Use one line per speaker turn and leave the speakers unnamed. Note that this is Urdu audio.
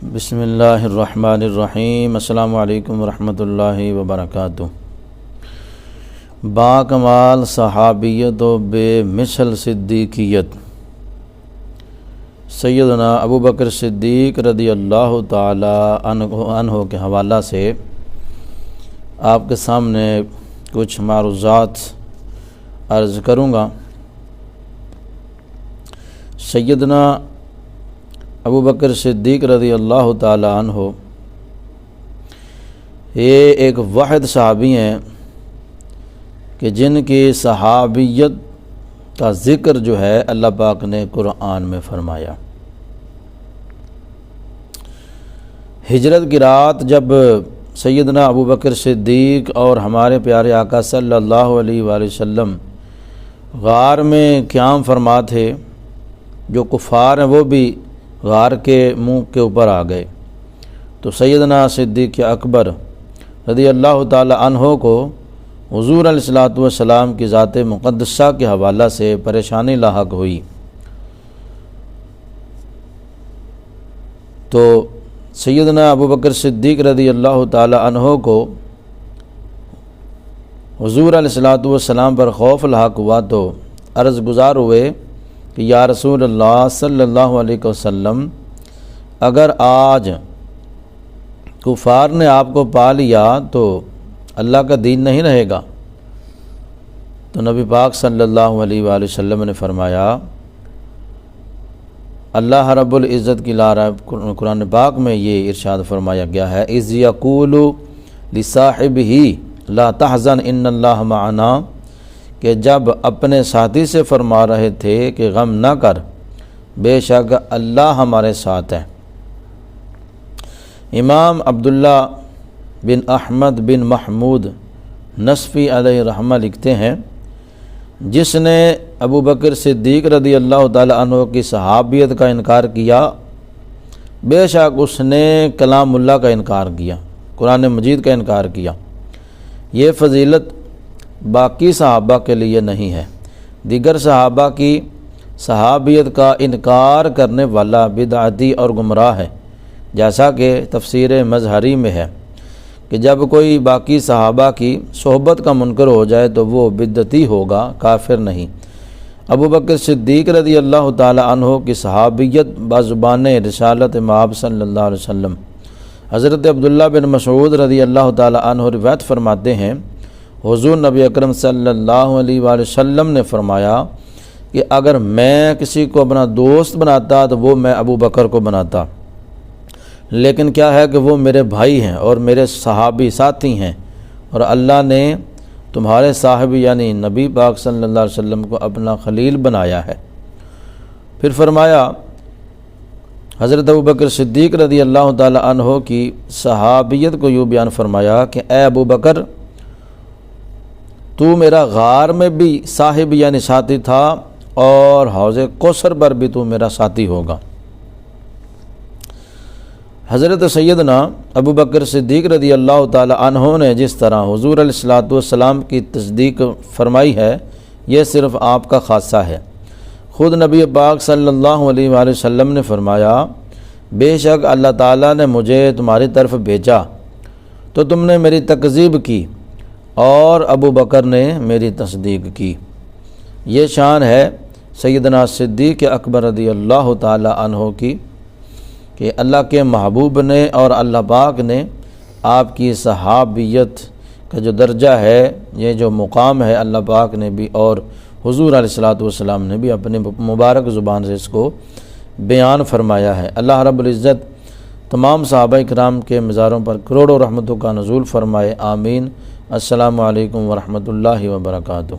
بسم اللہ الرحمن الرحیم۔ السلام علیکم ورحمۃ اللہ وبرکاتہ۔ با کمال صحابیت و بے مثل صدیقیت سیدنا ابو بکر صدیق رضی اللہ تعالی عنہ کے حوالہ سے آپ کے سامنے کچھ معروضات عرض کروں گا۔ سیدنا ابو بکر صدیق رضی اللہ تعالی عنہ یہ ایک واحد صحابی ہیں کہ جن کی صحابیت کا ذکر جو ہے اللہ پاک نے قرآن میں فرمایا۔ ہجرت کی رات جب سیدنا ابو بکر صدیق اور ہمارے پیارے آقا صلی اللہ علیہ وآلہ وسلم غار میں قیام فرما تھے، جو کفار ہیں وہ بھی غار کے منہ کے اوپر آ گئے، تو سیدنا صدیق اکبر رضی اللہ تعالی عنہ کو حضور علیہ الصلوۃ والسلام کی ذات مقدسہ کے حوالہ سے پریشانی لاحق ہوئی، تو سیدنا ابو بکر صدیق رضی اللہ تعالی عنہ کو حضور علیہ الصلوۃ والسلام پر خوف لاحق ہوا تو عرض گزار ہوئے کہ یا رسول اللہ صلی اللہ علیہ وسلم، اگر آج کفار نے آپ کو پا لیا تو اللہ کا دین نہیں رہے گا۔ تو نبی پاک صلی اللہ علیہ وآلہ وسلم نے فرمایا، اللہ رب العزت کی قرآن پاک میں یہ ارشاد فرمایا گیا ہے، اذ یقول لصاحبہ لا تحزن ان اللہ معنا، کہ جب اپنے ساتھی سے فرما رہے تھے کہ غم نہ کر، بے شک اللہ ہمارے ساتھ ہے۔ امام عبداللہ بن احمد بن محمود نصفی علیہ رحمہ لکھتے ہیں، جس نے ابو بکر صدیق رضی اللہ تعالی عنہ کی صحابیت کا انکار کیا، بے شک اس نے کلام اللہ کا انکار کیا، قرآن مجید کا انکار کیا۔ یہ فضیلت باقی صحابہ کے لیے نہیں ہے، دیگر صحابہ کی صحابیت کا انکار کرنے والا بدعتی اور گمراہ ہے، جیسا کہ تفسیر مظہری میں ہے کہ جب کوئی باقی صحابہ کی صحبت کا منکر ہو جائے تو وہ بدعتی ہوگا، کافر نہیں۔ ابو بکر صدیق رضی اللہ تعالی عنہ کی صحابیت بزبان رسالت مآب صلی اللہ علیہ وسلم حضرت عبداللہ بن مسعود رضی اللہ تعالی عنہ روایت فرماتے ہیں، حضور نبی اکرم صلی اللہ علیہ وآلہ وسلم نے فرمایا کہ اگر میں کسی کو اپنا دوست بناتا تو وہ میں ابو بکر کو بناتا، لیکن کیا ہے کہ وہ میرے بھائی ہیں اور میرے صحابی ساتھی ہیں، اور اللہ نے تمہارے صاحب یعنی نبی پاک صلی اللہ علیہ وسلم کو اپنا خلیل بنایا ہے۔ پھر فرمایا حضرت ابو بکر صدیق رضی اللہ تعالی عنہ کی صحابیت کو یوں بیان فرمایا کہ اے ابو بکر، تو میرا غار میں بھی صاحب یعنی ساتھی تھا، اور حوض کوثر پر بھی تو میرا ساتھی ہوگا۔ حضرت سیدنا ابو بکر صدیق رضی اللہ تعالی عنہ نے جس طرح حضور علیہ الصلوۃ والسلام کی تصدیق فرمائی ہے، یہ صرف آپ کا خاصہ ہے۔ خود نبی پاک صلی اللہ علیہ وآلہ وسلم نے فرمایا، بے شک اللہ تعالیٰ نے مجھے تمہاری طرف بھیجا تو تم نے میری تکذیب کی، اور ابو بکر نے میری تصدیق کی۔ یہ شان ہے سیدنا صدیق اکبر رضی اللہ تعالی عنہ کی کہ اللہ کے محبوب نے اور اللہ پاک نے آپ کی صحابیت کا جو درجہ ہے، یہ جو مقام ہے، اللہ پاک نے بھی اور حضور علیہ الصلوۃ والسلام نے بھی اپنی مبارک زبان سے اس کو بیان فرمایا ہے۔ اللہ رب العزت تمام صحابہ کرام کے مزاروں پر کروڑوں رحمتوں کا نزول فرمائے، آمین۔ السلام علیکم ورحمۃ اللہ وبرکاتہ۔